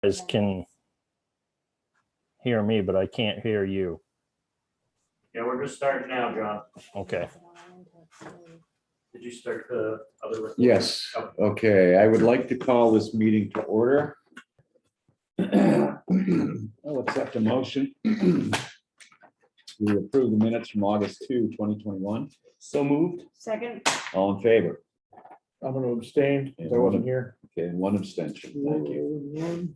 guys can hear me, but I can't hear you. Yeah, we're just starting now, John. Okay. Did you start the other recording? Yes, okay, I would like to call this meeting to order. I'll accept a motion. We approve the minutes from August 2, 2021. So moved. Second. All in favor? I'm going to abstain because I wasn't here. Okay, and one abstention. Thank you.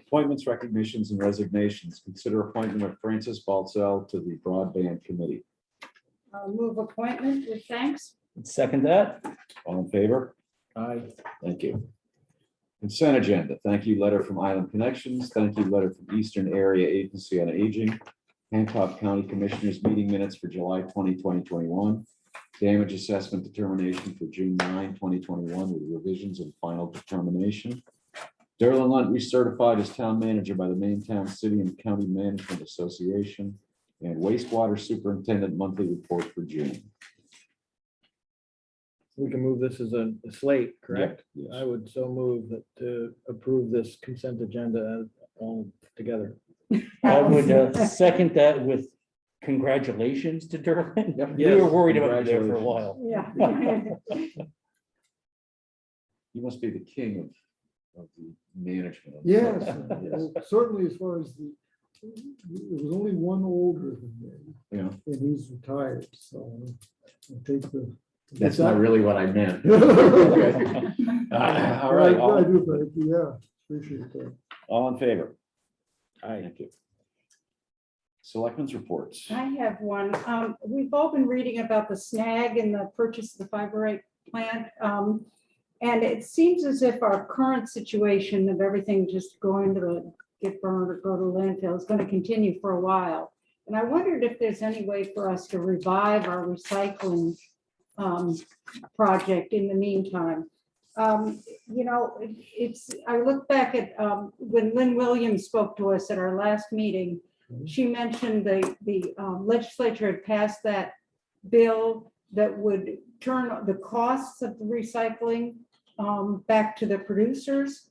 Appointments, recognitions, and resignations. Consider appointment of Francis Baltzell to the Broadband Committee. Move appointment with thanks. Second that. All in favor? Aye. Thank you. Consent agenda. Thank you letter from Island Connections. Thank you letter from Eastern Area Agency on Aging. Hancock County Commissioners meeting minutes for July 20, 2021. Damage assessment determination for June 9, 2021 with revisions and final determination. Darrell Lunt recertified as town manager by the Maine Town City and County Management Association, and wastewater superintendent monthly report for June. We can move this as a slate, correct? Yes. I would so move that to approve this consent agenda all together. I would second that with congratulations to Derwin. Yep. We were worried about you there for a while. Yeah. You must be the king of the management. Yes, Yes. certainly as far as there was only one older than me, Yeah, and he's retired, so I take the. that's not really what I meant. Okay. All right, I do, thank you, yeah, appreciate that. all in favor? Aye. Thank you. Selectmen's reports. I have one. We've all been reading about the snag in the purchase of the fiber plant. And it seems as if our current situation of everything just going to get burned or go to landfill is going to continue for a while. And I wondered if there's any way for us to revive our recycling project in the meantime. You know, I look back at when Lynn Williams spoke to us at our last meeting. She mentioned the legislature had passed that bill that would turn the costs of the recycling back to the producers.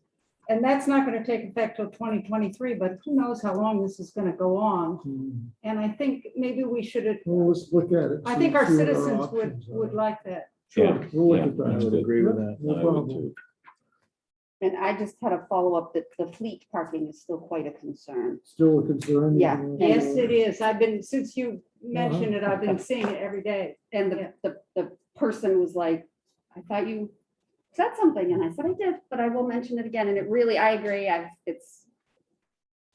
And that's not going to take effect till 2023, but who knows how long this is going to go on. And I think maybe we should, Well, let's look at it. I see- think our see what citizens options would are. like that. Sure, we'll look at Yeah, that. I would agree with that. No I would problem. too. And I just had a follow-up that the fleet parking is still quite a concern. Still a concern? Yeah. Yes, it is. I've been, since you mentioned it, I've been seeing it every day. And the person was like, I thought you said something, and I said, I did, but I will mention it again. And it really, I agree, it's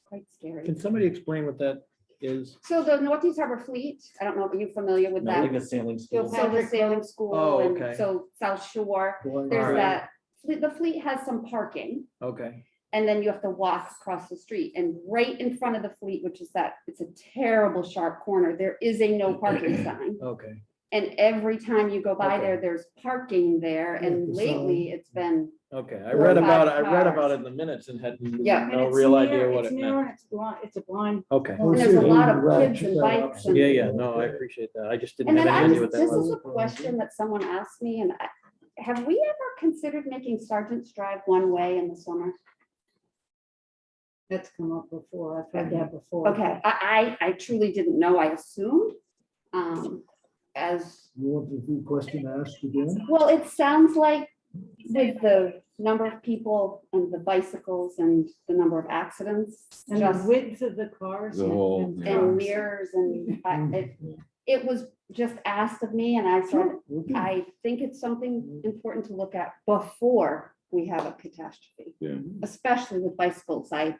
quite scary. Can somebody explain what that is? So the Northeast Harbor Fleet, I don't know if you're familiar with Like that. a sailing Still school. So the Patrick sailing Road. school, Oh, and okay. so South Shore, Well, there's Alright. that, the fleet has some parking. Okay. And then you have to walk across the street, and right in front of the fleet, which is that, it's a terrible sharp corner, there is a no parking sign. Okay. And every time you go by Okay. there, there's parking there, and the lately it's been, Okay. I Four or read about it. five I read about cars. it in the minutes and had Yeah. And no it's real near- idea what it's it near meant. and It's blind, it's a blind. Okay. Well, and there's a see, lot of right, kids check and that out. bikes. And Yeah, yeah. No, I appreciate that. I just didn't and have then any I idea just, what that this is was. a question that someone asked me, and have we ever considered making Sergeant's Drive one way in the summer? That's come up before. I've heard that before. Okay, I truly didn't know, I assumed. As, You want the question asked again? well, it sounds like with the number of people and the bicycles and the number of accidents, And the just width of the cars. The whole- and yeah. and trucks. mirrors and it was just asked of me, and I said, Okay. I think it's something important to look at before we have a catastrophe. Yeah. Especially with bicycles. I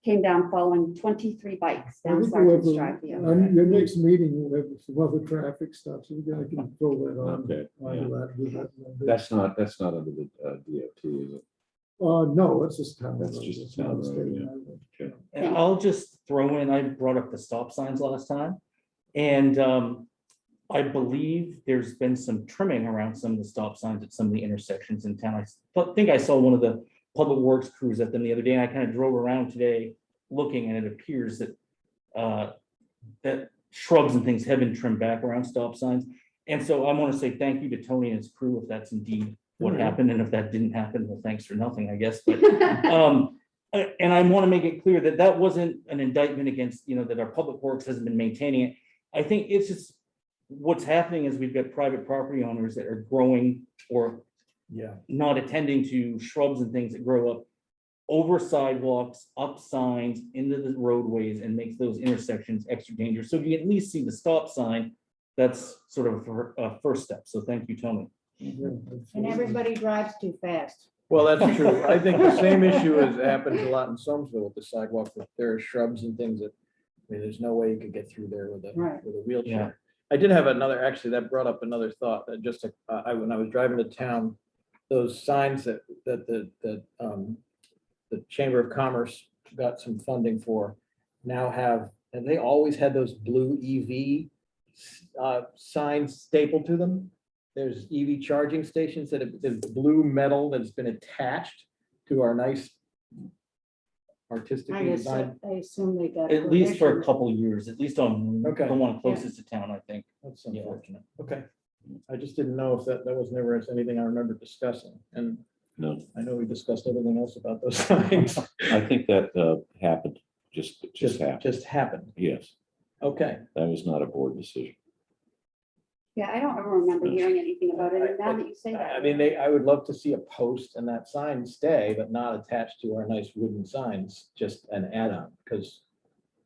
came down following 23 bikes I down think we'll have Sergeant's Drive the other on day. your next meeting, we'll have some other traffic stuff, so I can fill that on. Okay, onto that, do that. That's not under the DOT, is it? No, that's just town. That's road. just a It's not town road, state yeah. highway. Okay. And I'll just throw in, I brought up the stop signs last time. And I believe there's been some trimming around some of the stop signs at some of the intersections in town. Think I saw one of the public works crews at them the other day, and I kind of drove around today looking, and it appears that that shrubs and things have been trimmed back around stop signs. And so I want to say thank you to Tony and his crew if that's indeed what happened, and if that didn't happen, well, thanks for nothing, I guess. But And I want to make it clear that that wasn't an indictment against, that our public works hasn't been maintaining it. I think it's just what's happening is we've got private property owners that are growing or Yeah. not attending to shrubs and things that grow up over sidewalks, up signs, into the roadways, and makes those intersections extra dangerous. So if you at least see the stop sign, that's sort of a first step. So thank you, Tony. And everybody drives too fast. Well, that's true. I think the same issue has happened a lot in Somerville with the sidewalk, that there are shrubs and things that, there's no way you could get through there with Right. a wheelchair. Yeah. I did have another, actually, that brought up another thought, that just, when I was driving to town, those signs that the Chamber of Commerce got some funding for now have, and they always had those blue EV signs stapled to them. There's EV charging stations that have, there's blue metal that's been attached to our nice artistically designed. I assume they got. At least for a permission. couple years, at least on Okay. the one closest to town, I think. That's Yeah. unfortunate. Okay. I just didn't know if that was never anything I remember discussing. And No, I know we discussed everything else about those signs. I think that happened, just happened. Just happened. Yes, Okay. that was not a board decision. Yeah, I don't ever remember hearing anything about it, and now that you say that. I mean, I would love to see a post and that sign stay, but not attached to our nice wooden signs, just an add-on, because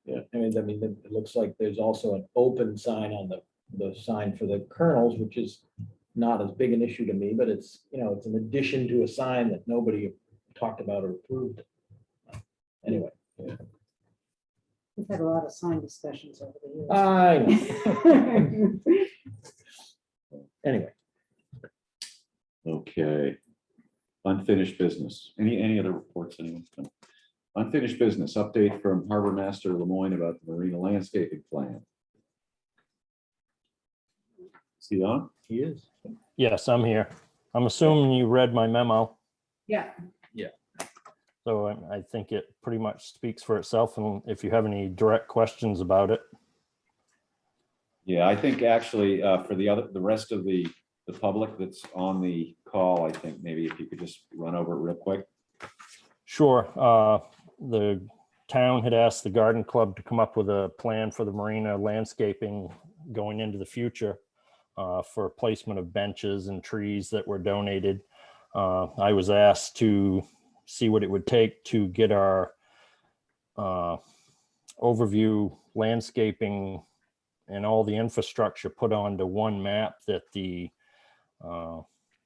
yeah, I mean, it looks like there's also an open sign on the sign for the kernels, which is not as big an issue to me, but it's, it's an addition to a sign that nobody talked about or approved. Anyway. We've had a lot of sign discussions over the years. I know. Anyway, Okay. Unfinished business. Any other reports, anyone? No. Unfinished business, update from Harbor Master Lemoyne about the marina landscaping plan. Is he on? he is. Yes, I'm here. I'm assuming you read my memo. Yeah, So I think it pretty much speaks for itself. And if you have any direct questions about it. Yeah, I think actually for the rest of the public that's on the call, I think maybe if you could just run over it real quick. Sure. The town had asked the garden club to come up with a plan for the marina landscaping going into the future for placement of benches and trees that were donated. I was asked to see what it would take to get our overview landscaping and all the infrastructure put onto one map that the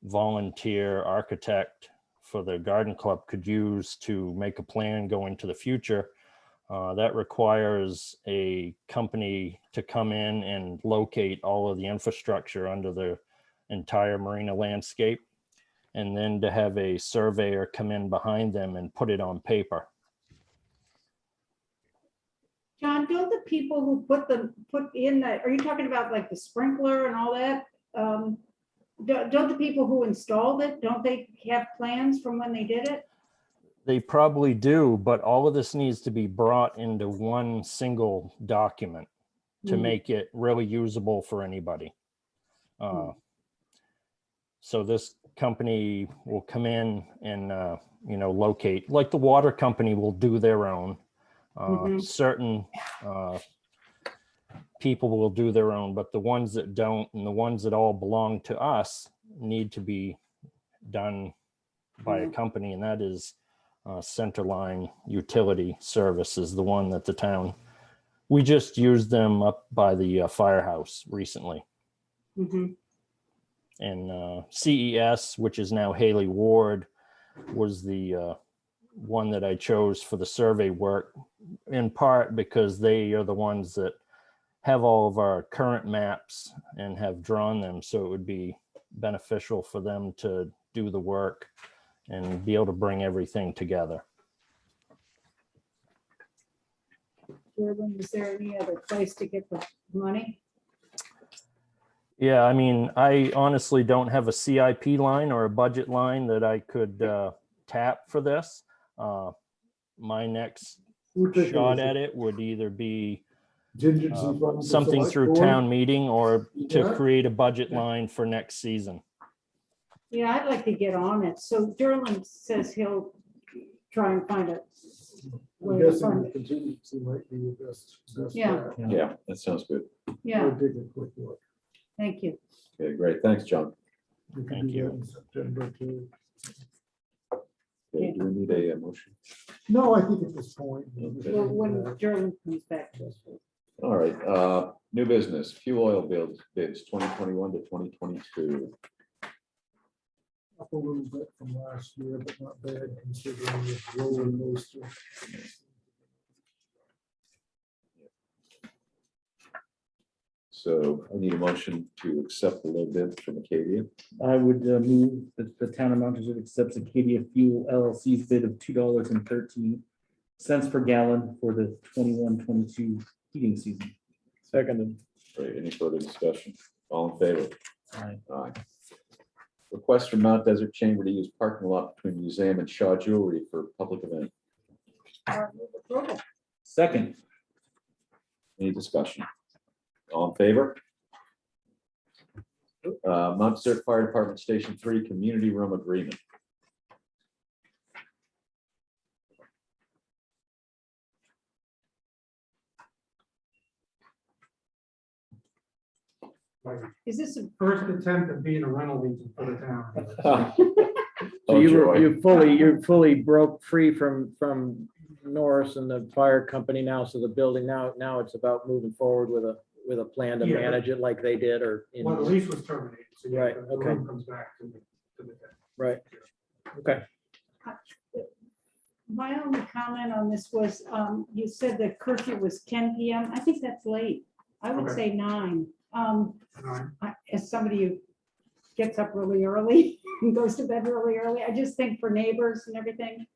volunteer architect for the garden club could use to make a plan going to the future. That requires a company to come in and locate all of the infrastructure under the entire marina landscape, and then to have a surveyor come in behind them and put it on paper. John, don't the people who put in that, are you talking about like the sprinkler and all that? Don't the people who installed it, don't they have plans from when they did it? They probably do, but all of this needs to be brought into one single document to Mhm. make it really usable for anybody. So this company will come in and, locate, like the water company will do their own. Mhm. Certain people will do their own, but the ones that don't and the ones that all belong to us need to be done by a company, and that is Centerline Utility Service is the one that the town, we just used them up by the firehouse recently. Mhm. And CES, which is now Haley Ward, was the one that I chose for the survey work, in part because they are the ones that have all of our current maps and have drawn them. So it would be beneficial for them to do the work and be able to bring everything together. Jordan, is there any other place to get the money? Yeah, I mean, I honestly don't have a CIP line or a budget line that I could tap for this. My next shot at it would either be something through town meeting or to create a budget line for next season. Yeah, I'd like to get on it. So Derlin says he'll try and find I'm way to guessing fund the it. contingency might be the best. Yeah. bet. Yeah, that sounds good. Yeah, I'll take a quick look. thank you. Okay, great. Thanks, John. We can Thank do you. that in September too. Okay, do we need a motion? No, I think at this point. Well, when Gerald comes back. All right, new business, fuel oil bids 2021 to 2022. Up a little bit from last year, but not bad considering the roller coaster. So I need a motion to accept the low bid from Acadia. I would move that the town of Mount Desert accepts Acadia Fuel LLC's bid of $2.13 per gallon for the 21-22 heating season. Seconded. Right, any further discussion? All in favor? Aye. Aye. Request from Mount Desert Chamber to use parking lot between museum and Shaw Jewelry for public event. Second. Any discussion? All in favor? Mount Desert Fire Department Station 3 Community Room Agreement. Is this a First attempt at being a rental agent for the town. So Oh, you joy. were, you fully broke free from Norris and the fire company now, so the building now it's about moving forward with a plan to Yeah. manage it like they did or. in- Well, the lease was terminated, so yeah, Right, the okay. room comes back to the town. Right, okay. My only comment on this was, you said the curfew was 10 PM. I think that's late. I would Okay. say 9. Alright. As somebody who gets up really early and goes to bed really early, I just think for neighbors and everything,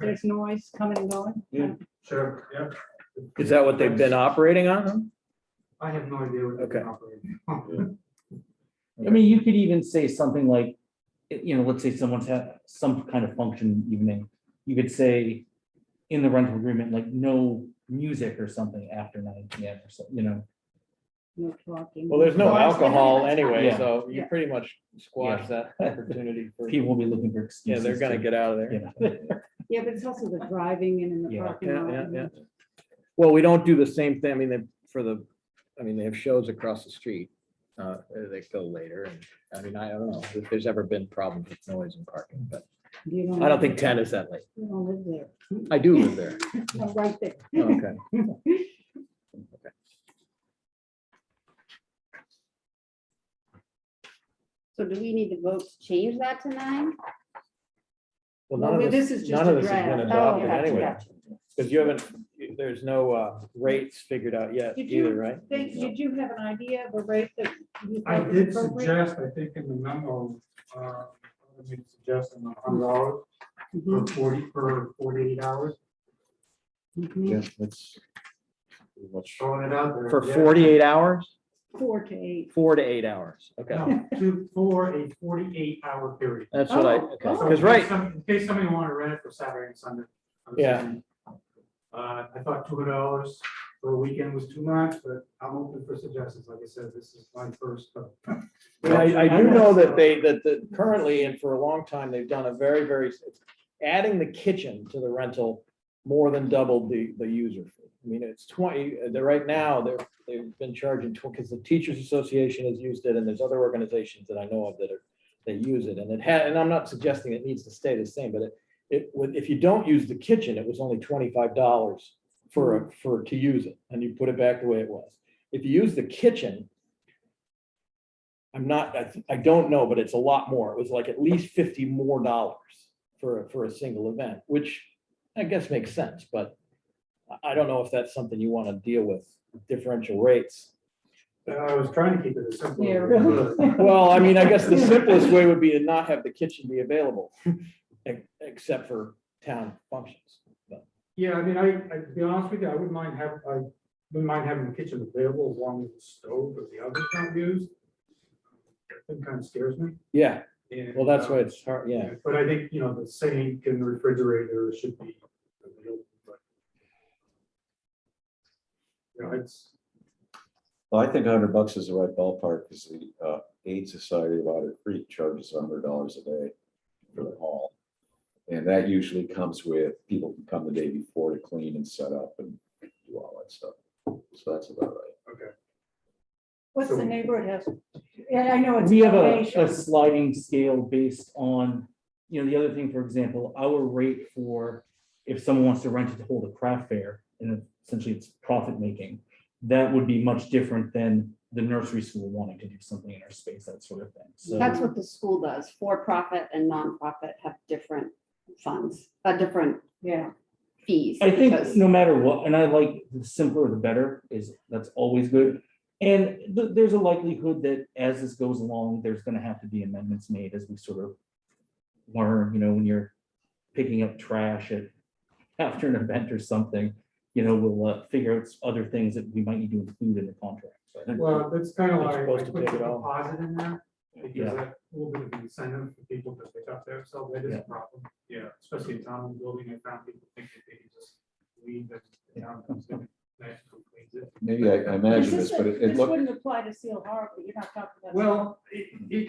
there's noise coming and going. Yeah. Sure, yeah. Is that what they've been operating on? I have no idea what they're Okay. operating. I mean, you could even say something like, let's say someone's had some kind of function evening. You could say in the rental agreement, like no music or something after 9 PM or something, No talking. Well, there's no Noise. alcohol anyway, Yeah. so you Yeah. pretty much squash Yeah. that opportunity for, people will be looking for yeah, excuses. they're gonna to- get out of there. Yeah. Yeah, but it's also the driving in and the Yeah. parking Yeah, lot. yeah, yeah. Well, we don't do the same thing. I mean, they have shows across the street. They go later and, I mean, I don't know if there's ever been problems with noise and parking, but You I don't think 10 is that late. You don't live there. I do live there. I'm right there. Oh, okay. So do we need to vote to change that to 9? Well, Well, this is just none a of this has been draft. adopted gotcha, anyway, gotcha. because you haven't, there's no rates figured out yet Did either, you right? did you have an idea of a rate that you I thought was did appropriate? suggest, I think in the memo, I made a suggestion of $100 Mhm, for 48 hours, mhm. Yeah, that's pretty much. throwing it out there. For Yeah. 48 hours, 4 to 8. 4 to 8 hours. Okay, No, for a 48-hour period. that's what I, Oh, okay, oh. So because in right, case in case somebody wanted to rent it for Saturday and Sunday. I'm Yeah. saying, I thought $200 for a weekend was too much, but I'm open for suggestions. Like I said, this is my first. I do know that that currently and for a long time, they've done a very, adding the kitchen to the rental more than doubled the user fee. I mean, it's 20, right now, they've been charging, because the Teachers Association has used it, and there's other organizations that I know of that use it, and I'm not suggesting it needs to stay the same, but if you don't use the kitchen, it was only $25 to use it, and you put it back the way it was. If you use the kitchen, I don't know, but it's a lot more. It was like at least $50 more for a single event, which I guess makes sense, but I don't know if that's something you want to deal with, differential rates. I was trying to keep it as simple. Yeah, as really. I could. Well, I mean, I guess the simplest way would be to not have the kitchen be available, except for town functions. But Yeah, I mean, to be honest with you, I wouldn't mind having the kitchen available as long as the stove or the oven's not used. It kind of scares me. yeah, And, well, that's why it's hard, yeah. But I think, the sink and the refrigerator should be available, but. It's, Well, I think $100 is the right ballpark, because the Aid Society of Otter Creek charges $100 a day for the hall. And that usually comes with, people can come the day before to clean and set up and do all that stuff. So that's about right. Okay. What's So- the neighborhood has? Yeah, I know it's. We have a donation. sliding scale based on, the other thing, for example, our rate for if someone wants to rent it to hold a craft fair, and essentially it's profit making, that would be much different than the nursery school wanting to do something in our space, that sort of thing. So That's what the school does. For-profit and nonprofit have different funds, different Yeah, fees. I think because- no matter what, and I like the simpler the better, that's always good. And there's a likelihood that as this goes along, there's gonna have to be amendments made as we sort of learn, when you're picking up trash after an event or something, we'll figure out other things that we might need to include in the contract. So, Well, that's kind of They're why I supposed to put the take it all. deposit in there, because Yeah. that a little bit of incentive for people to pick up there, so that is Yeah. a problem. Yeah, especially in town building, I found people think that they can just leave and the town comes in, and magically cleans it. Maybe I imagine this, but it This looked, wouldn't apply to Seal Harbor, you're not talking about. Well,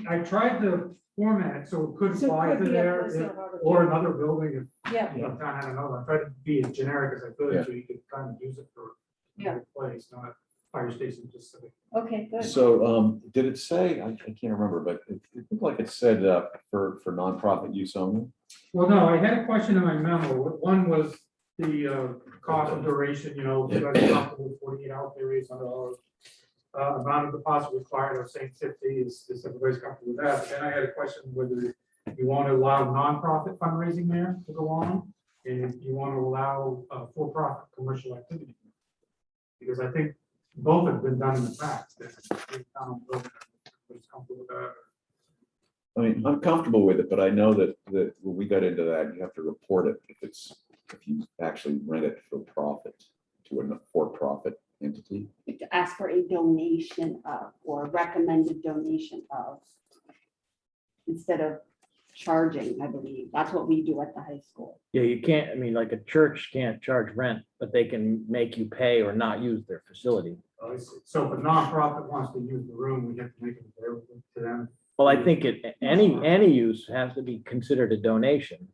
I tried to format it so it could So it apply could to be there, a Seal if- Harbor or too. another building if Yeah, the town had another. I tried to be as generic as I Yeah. could, so you could kind of use it for Yeah. every place, not fire station specific. okay, good. so, did it say, I can't remember, but it looked like it said, for nonprofit use only? Well, no, I had a question in my memo. One was the cost of duration, if you guys are comfortable with 48-hour periods, $100. Amount of deposit required, I was saying 50, is everybody's comfortable with that? But then I had a question whether you want to allow nonprofit fundraising there to go on, and if you want to allow for-profit commercial activity. Because I think both have been done in the past. Everybody's comfortable with that. I mean, I'm comfortable with it, but I know that when we got into that, you have to report it if you actually rent it for profit to a for-profit entity. You have to ask for a donation of, or recommended donation of, instead of charging, I believe. That's what we do at the high school. Yeah, you can't, I mean, like a church can't charge rent, but they can make you pay or not use their facility. So if a nonprofit wants to use the room, we have to make it available to them. Well, I think any use has to be considered a donation.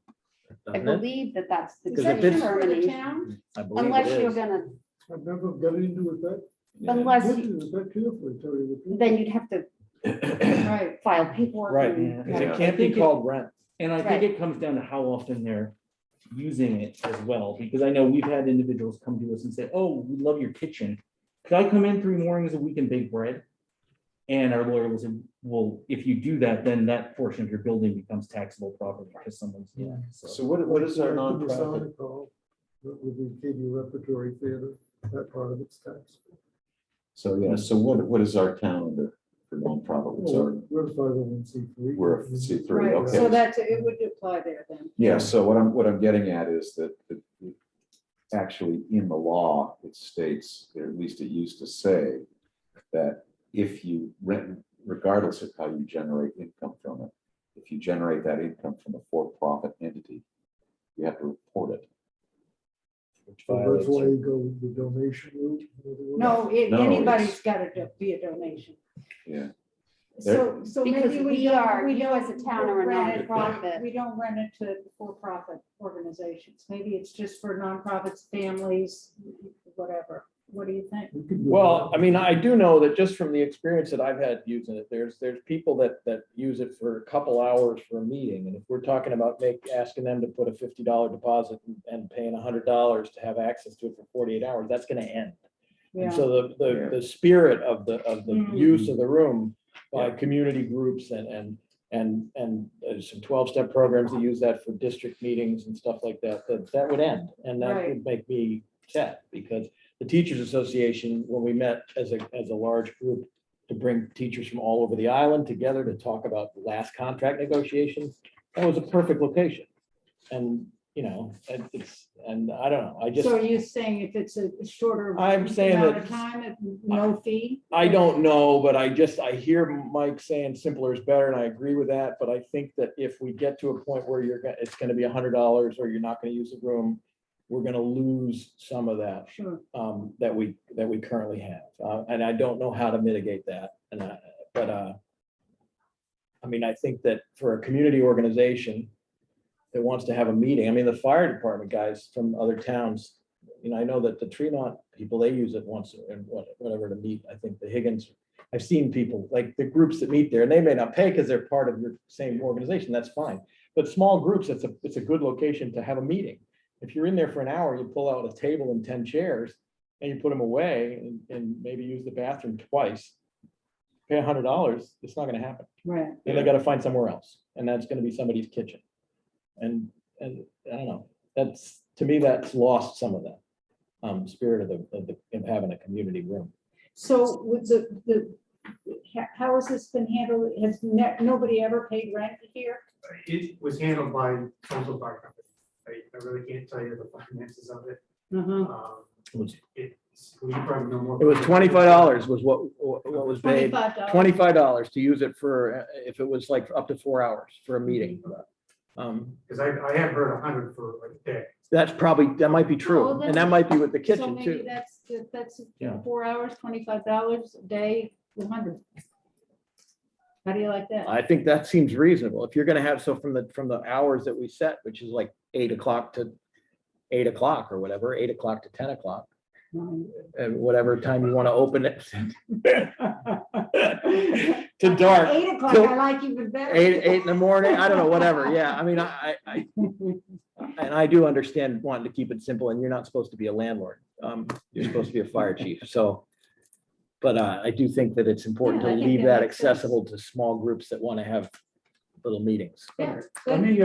I doesn't it? believe that that's the Is that if it's- true for the determination, town? I believe unless it you're is. gonna, I've never got into it that, unless, much you- as that carefully, tell you the truth. then you'd have to Right, file paperwork. Right, and- because Yeah. it can't be called rent. And I think Right. it comes down to how often they're using it as well, because I know we've had individuals come to us and say, oh, we love your kitchen. Could I come in 3 mornings a week and bake bread? And our lawyer will say, well, if you do that, then that portion of your building becomes taxable property because someone's, so. So what is our Like the nonprofit? Masonic Hall, that would be Katie Repertory Theater, that part of it's taxed. So, yeah, so what is our town under for nonprofit? What's our, We're 501c3. we're a C3, right, so okay. it would apply there then. Yeah, so what I'm getting at is that actually in the law, it states, or at least it used to say, that if you rent, regardless of how you generate income from it, if you generate that income from a for-profit entity, you have to report it. So that's why you go the donation route. in other words. No, No, anybody's it's- got to be a donation. Yeah. So Because maybe we don't- are, we you don't as a town are a rent it- nonprofit. We don't rent it to for-profit organizations. Maybe it's just for nonprofits, families, whatever. What do you think? We could do Well, that. I mean, I do know that just from the experience that I've had using it, there's people that use it for a couple hours for a meeting. And if we're talking about asking them to put a $50 deposit and paying $100 to have access to it for 48 hours, that's gonna end. And Yeah, so the spirit of the Mhm. use of the room by community groups and there's some 12-step programs that use that for district meetings and stuff like that, that would end. And that Right. would make me sad, because the Teachers Association, when we met as a large group to bring teachers from all over the island together to talk about the last contract negotiations, that was a perfect location. And, and I don't know, I just. so are you saying if it's a shorter I'm saying amount that- of time, no fee? I don't know, but I hear Mike saying simpler is better, and I agree with that, but I think that if we get to a point where it's gonna be $100 or you're not gonna use the room, we're gonna lose some of that, Sure. that we currently have. And I don't know how to mitigate that, I mean, I think that for a community organization, that wants to have a meeting. I mean, the fire department guys from other towns, I know that the Tremont people, they use it once and whatever to meet. I think the Higgins, I've seen people, like the groups that meet there, and they may not pay because they're part of your same organization, that's fine. But small groups, it's a good location to have a meeting. If you're in there for an hour, you pull out a table and 10 chairs and you put them away and maybe use the bathroom twice. Pay $100, it's not gonna happen. Right. And they gotta find somewhere else, and that's gonna be somebody's kitchen. And I don't know, to me, that's lost some of that spirit of having a community room. So with how has this been handled? Has nobody ever paid rent here? It was handled by social fire company. I really can't tell you the finances of it. We probably know more. It was $25 was what was paid. $25. $25 to use it for, if it was like up to 4 hours for a meeting. Because I have heard 100 for like a day. That might be Oh, true, then- and that might be with the So kitchen maybe too. that's Yeah. 4 hours, $25 a day, 100. How do you like that? I think that seems reasonable. If you're gonna have, so from the hours that we set, which is like 8 o'clock to 8 o'clock or whatever, 8 o'clock to 10 o'clock, and whatever time you want to open it. To dark. 8 o'clock, till I like even better. 8 in the morning, I don't know, whatever, yeah, I mean, and I do understand wanting to keep it simple, and you're not supposed to be a landlord, you're supposed to be a fire chief, so. But I do think that it's important Yeah, to I think leave that that makes sense. accessible to small groups that want to have little meetings. Yeah, Let good. me,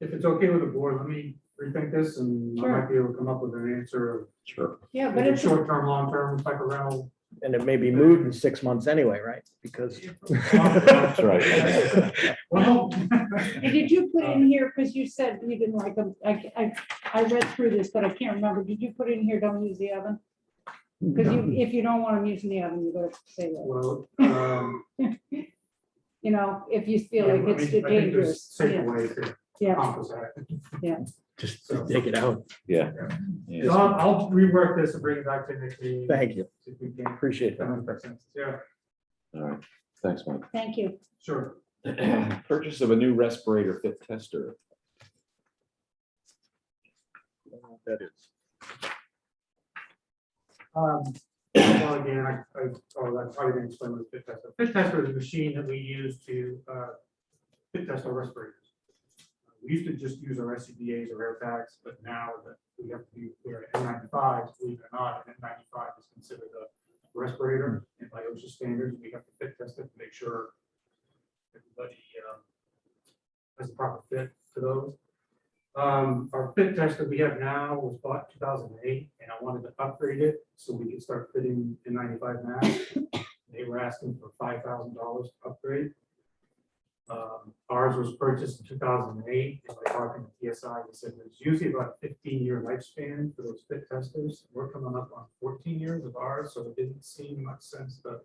if it's okay with the board, let me rethink this and I might be able to come up with an answer. Sure. Yeah, but Maybe it's, short-term, long-term type of rental. And it may be moved in 6 months anyway, right? Because. That's right. Well, did you put in here, because you said you didn't like them, I read through this, but I can't remember, did you put in here, don't use the oven? Because if you don't want them using the oven, you gotta say that, well, if you feel yeah, like I it's mean, I think there's dangerous. safer ways to Yeah, accomplish that. Just So- take it out. Yeah. So I'll rework this and bring it back to next meeting. Thank you. See if we can. Appreciate that. Yeah, All right, thanks, Mike. thank you. sure. Purchase of a new respirator fit tester. I don't know what that is. Well, again, I probably didn't explain what a fit tester. Fit tester is a machine that we use to fit test our respirators. We used to just use our SCBA's or air packs, but now that we have to wear N95s, believe it or not, an N95 is considered a respirator, and by OSHA standards, we have to fit test it to make sure everybody has the proper fit to those. Our fit tester we have now was bought in 2008, and I wanted to upgrade it so we could start fitting N95 masks. They were asking for $5,000 to upgrade. Ours was purchased in 2008, and by talking to TSI, they said there's usually about a 15-year lifespan for those fit testers. We're coming up on 14 years of ours, so it didn't seem much sense to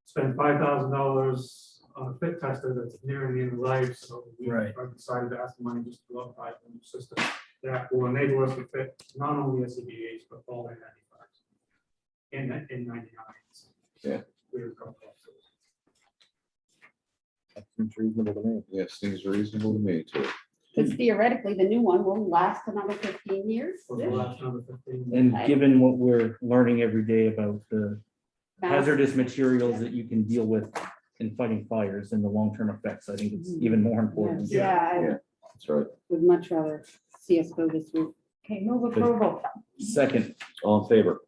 spend $5,000 on a fit tester that's nearing the end of life, so we Right. decided to ask the money just to upgrade the new system that will enable us to fit not only SCBA's, but all N95s and N99s. Yeah. We're coming up to those. That seems reasonable to me. Yeah, seems reasonable to me too. Because theoretically, the new one will last another 15 years. For the last number 15. And given what we're learning every day about the Masks. hazardous materials that you can deal with in fighting fires and the long-term effects, I think it's even more important. Yeah, I Yeah. That's right. would much rather see us go this route. Okay, move approval. Second, All in favor?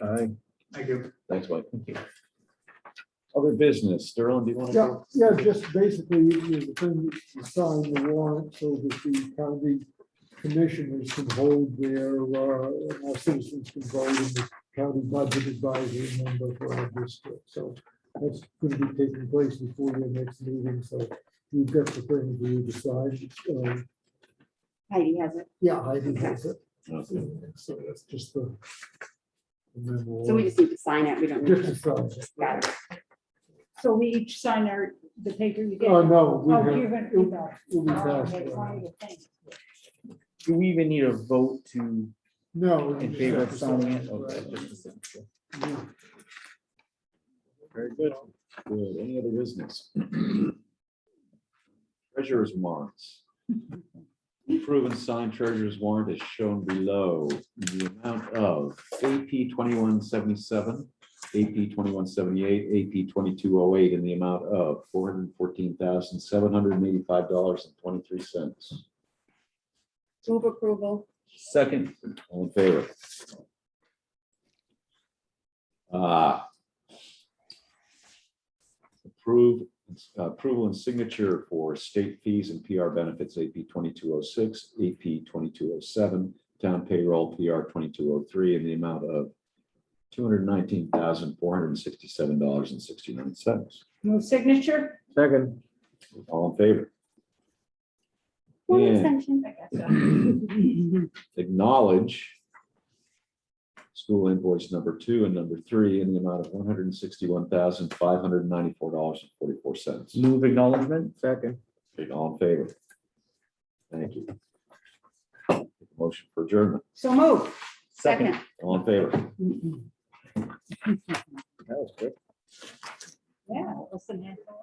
All right. Thank you. Thanks, Mike. thank you. Other business. Sterling, do you want to? Yeah, just basically, the thing, you sign the warrant so that the county commissioners can hold their, our citizens can vote in the county budget advisory member for our district. So that's going to be taking place before your next meeting, so you've got the thing for you to sign. Heidi has it. Yeah, Heidi has it. Okay. So that's just the memo. So we just need to sign it. We don't need Just to. to sign it. Got it. So we each sign the paper you get. Oh, no. we Oh, have- you're gonna it'll- do that. it'll be Oh, passed okay, around. one of the things. Do we even need a vote to, No. you in just favor have of to signing sign it? Okay, right. just a signature. Yeah. Very good. Good. Any other business? Treasurer's warrants. Proven signed treasurer's warrant is shown below in the amount of AP 2177, AP 2178, AP 2208 in the amount of $414,785.23. Move approval. Second, All in favor? Approval and signature for state fees and PR benefits, AP 2206, AP 2207, town payroll, PR 2203, in the amount of $219,467.69. No signature? Second. All in favor? One Yeah. extension. Acknowledge school invoice number 2 and number 3 in the amount of $161,594.44. move acknowledgement. Second. Okay, all in favor? Thank you. Motion for adjournment. So move. Second. All in favor? That was good. Yeah. Listen,